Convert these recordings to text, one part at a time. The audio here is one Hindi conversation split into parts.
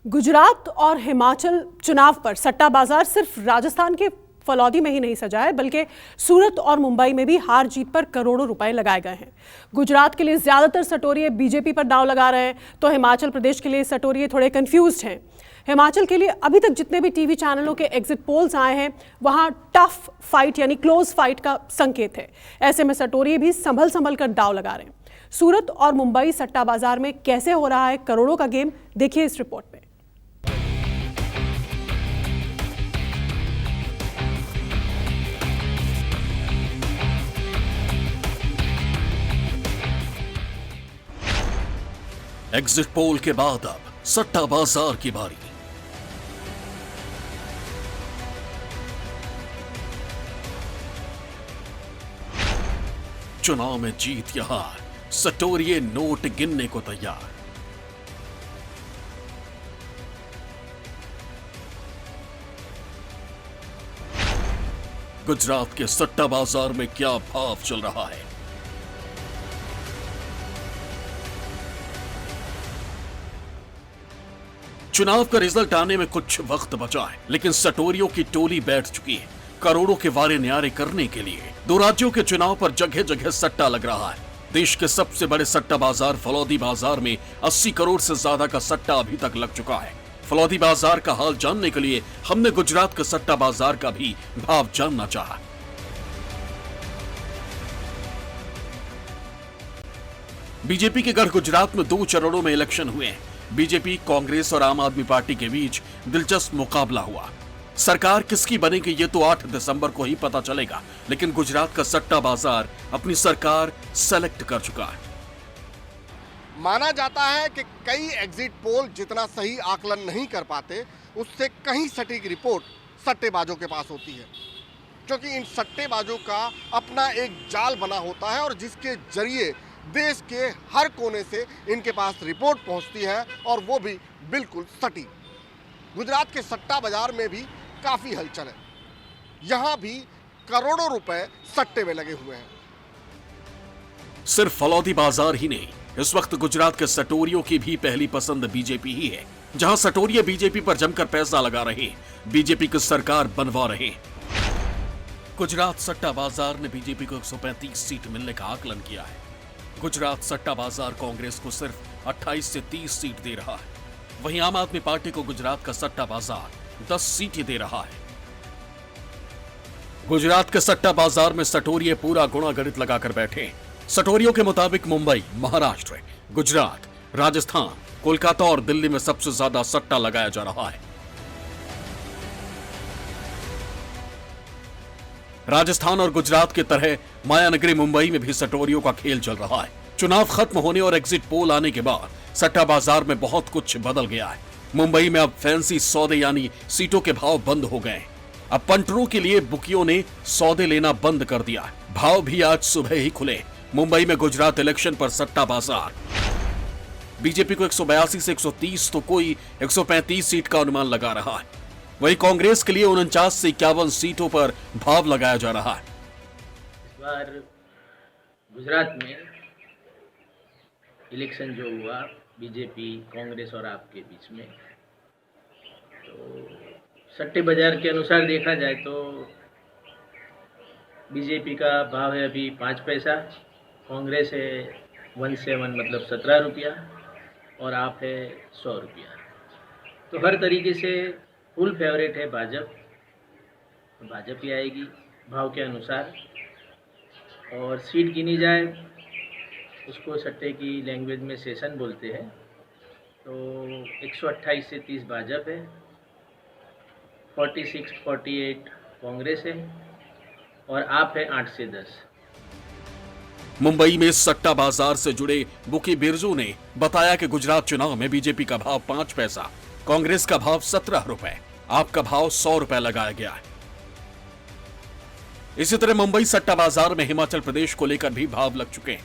गुजरात और हिमाचल चुनाव पर सट्टा बाजार सिर्फ राजस्थान के फलौदी में ही नहीं सजा है, बल्कि सूरत और मुंबई में भी हार जीत पर करोड़ों रुपए लगाए गए हैं। गुजरात के लिए ज्यादातर सटोरिये बीजेपी पर दांव लगा रहे हैं, तो हिमाचल प्रदेश के लिए सटोरिये थोड़े कंफ्यूज्ड हैं। हिमाचल के लिए अभी तक जितने भी टीवी चैनलों के एग्जिट पोल्स आए हैं, वहां टफ फाइट यानी क्लोज फाइट का संकेत है। ऐसे में सटोरिये भी संभल कर दांव लगा रहे हैं। सूरत और मुंबई सट्टा बाजार में कैसे हो रहा है करोड़ों का गेम, देखिए इस रिपोर्ट में। एग्जिट पोल के बाद अब सट्टा बाजार की बारी। चुनाव में जीत या हार, सटोरिये नोट गिनने को तैयार। गुजरात के सट्टा बाजार में क्या भाव चल रहा है? चुनाव का रिजल्ट आने में कुछ वक्त बचा है, लेकिन सटोरियों की टोली बैठ चुकी है करोड़ों के वारे न्यारे करने के लिए। दो राज्यों के चुनाव पर जगह जगह सट्टा लग रहा है। देश के सबसे बड़े सट्टा बाजार फलौदी बाजार में 80 करोड़ से ज्यादा का सट्टा अभी तक लग चुका है। फलौदी बाजार का हाल जानने के लिए हमने गुजरात के सट्टा बाजार का भी भाव जानना चाहा। बीजेपी के गढ़ गुजरात में 2 चरणों में इलेक्शन हुए हैं। बीजेपी, कांग्रेस और आम आदमी पार्टी के बीच दिलचस्प मुकाबला हुआ। सरकार किसकी बनेगी ये तो 8 दिसंबर को ही पता चलेगा, लेकिन गुजरात का सट्टा बाजार अपनी सरकार सेलेक्ट कर चुका है। माना जाता है कि कई एग्जिट पोल जितना सही आकलन नहीं कर पाते, उससे कहीं सटीक रिपोर्ट सट्टेबाजों के पास होती है, क्योंकि इन सट्टेबाजों का अपना एक जाल बना होता है और जिसके जरिए देश के हर कोने से इनके पास रिपोर्ट पहुंचती है, और वो भी बिल्कुल सटीक। गुजरात के सट्टा बाजार में भी काफी हलचल है। यहां भी करोड़ों रुपए सट्टे में लगे हुए हैं। सिर्फ फलौदी बाजार ही नहीं, इस वक्त गुजरात के सटोरियों की भी पहली पसंद बीजेपी ही है। जहां सटोरिये बीजेपी पर जमकर पैसा लगा रहे, बीजेपी की सरकार बनवा रहे। गुजरात सट्टा बाजार ने बीजेपी को 135 सीट मिलने का आकलन किया है। गुजरात सट्टा बाजार कांग्रेस को सिर्फ 28 से 30 सीट दे रहा है। वहीं आम आदमी पार्टी को गुजरात का सट्टा बाजार 10 सीटें दे रहा है। गुजरात के सट्टा बाजार में सटोरिये पूरा गुणा गणित लगाकर बैठे। सटोरियों के मुताबिक मुंबई, महाराष्ट्र, गुजरात, राजस्थान, कोलकाता और दिल्ली में सबसे ज्यादा सट्टा लगाया जा रहा है। राजस्थान और गुजरात की तरह मायानगरी मुंबई में भी सटोरियों का खेल चल रहा है। चुनाव खत्म होने और एग्जिट पोल आने के बाद सट्टा बाजार में बहुत कुछ बदल गया है। मुंबई में अब फैंसी सौदे यानी सीटों के भाव बंद हो गए। अब पंटरों के लिए बुकियों ने सौदे लेना बंद कर दिया। भाव भी आज सुबह ही खुले। मुंबई में गुजरात इलेक्शन पर सट्टा बाजार। बीजेपी को 182 से 130 तो कोई 135 सीट का अनुमान लगा रहा है। वहीं कांग्रेस के लिए 49 से 51 सीटों पर भाव लगाया जा रहा है। इस बार गुजरात में इलेक्शन जो हुआ बीजेपी, कांग्रेस और आप के बीच में, तो सट्टे बाजार के अनुसार देखा जाए तो बीजेपी का भाव है अभी 5 पैसा, कांग्रेस है 17 मतलब 17 रुपया, और आप है 100 रुपया। तो हर तरीके से फुल फेवरेट है भाजपा ही आएगी भाव के अनुसार। और सीट गिनी जाए, उसको सट्टे की लैंग्वेज में सेशन बोलते हैं, तो 128 से 30 भाजपा है, 46-48 कांग्रेस है, और आप है 8 से 10। मुंबई में सट्टा बाजार से जुड़े बुकी बिरजू ने बताया कि गुजरात चुनाव में बीजेपी का भाव 5 पैसा, कांग्रेस का भाव 17 रुपए, आपका भाव 100 रुपए लगाया गया है। इसी तरह मुंबई सट्टा बाजार में हिमाचल प्रदेश को लेकर भी भाव लग चुके हैं।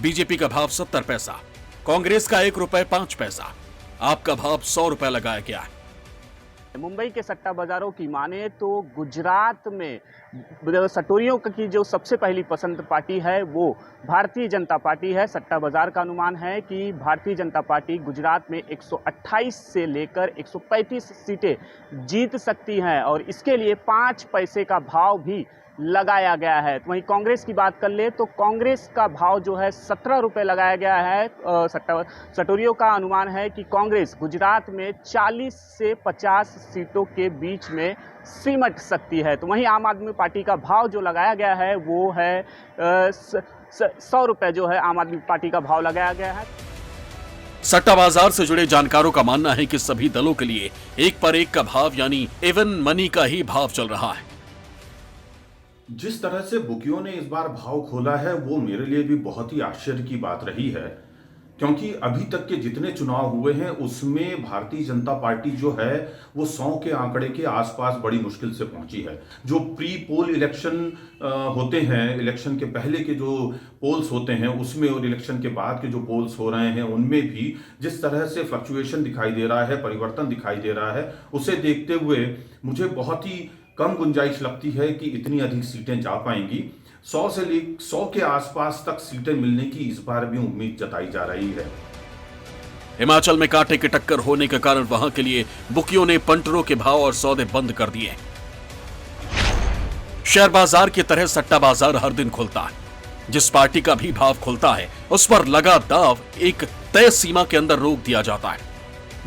बीजेपी का भाव 70 पैसा, कांग्रेस का 1 रुपए 5 पैसा, आपका भाव 100 रुपए लगाया गया है। मुंबई के सट्टा बाजारों की माने तो गुजरात में सटोरियों की जो सबसे पहली पसंद पार्टी है वो भारतीय जनता पार्टी है। सट्टा बाजार का अनुमान है कि भारतीय जनता पार्टी गुजरात में 128 से लेकर 135 सीटें जीत सकती हैं और इसके लिए 5 पैसे का भाव भी लगाया गया है। तो वहीं कांग्रेस की बात कर ले तो कांग्रेस का भाव जो है 17 रुपये लगाया गया है। सटोरियों का अनुमान है कि कांग्रेस गुजरात में 40 से 50 सीटों के बीच में सिमट सकती है। तो वहीं आम आदमी पार्टी का भाव जो लगाया गया है वो है 100 रुपये जो है आम आदमी पार्टी का भाव लगाया गया है। सट्टा बाजार से जुड़े जानकारों का मानना है कि सभी दलों के लिए एक पर एक का भाव यानी इवन मनी का ही भाव चल रहा है। जिस तरह से बुकियों ने इस बार भाव खोला है वो मेरे लिए भी बहुत ही आश्चर्य की बात रही है, क्योंकि अभी तक के जितने चुनाव हुए हैं उसमें भारतीय जनता पार्टी जो है वो 100 के आंकड़े के आसपास बड़ी मुश्किल से पहुंची है। जो प्री पोल इलेक्शन होते हैं, इलेक्शन के पहले के जो पोल्स होते हैं उसमें और इलेक्शन के बाद के जो पोल्स हो रहे हैं उनमें भी जिस तरह से फ्लक्चुएशन दिखाई दे रहा है, परिवर्तन दिखाई दे रहा है, उसे देखते हुए मुझे बहुत ही कम गुंजाइश लगती है कि इतनी अधिक सीटें जा पाएंगी। 100 के आसपास तक सीटें मिलने की इस बार भी उम्मीद जताई जा रही है। हिमाचल में कांटे की टक्कर होने के कारण वहां के लिए बुकियों ने पंटरों के भाव और सौदे बंद कर दिए। शेयर बाजार की तरह सट्टा बाजार हर दिन खुलता है। जिस पार्टी का भी भाव खुलता है उस पर लगा दाव एक तय सीमा के अंदर रोक दिया जाता है।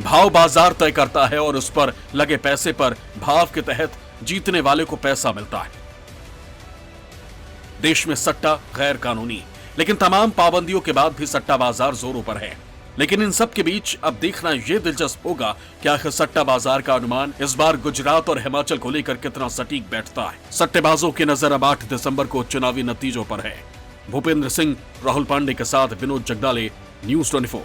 भाव बाजार तय करता है और उस पर लगे पैसे पर भाव के तहत जीतने वाले को पैसा मिलता है। देश में सट्टा गैर कानूनी, लेकिन तमाम पाबंदियों के बाद भी सट्टा बाजार जोरों पर है। लेकिन इन सब के बीच अब देखना यह दिलचस्प होगा कि आखिर सट्टा बाजार का अनुमान इस बार गुजरात और हिमाचल को लेकर कितना सटीक बैठता है। सट्टेबाजों की नजर अब 8 दिसंबर को चुनावी नतीजों पर है। भूपेंद्र सिंह, राहुल पांडे के साथ विनोद जगदाले, न्यूज़ 24।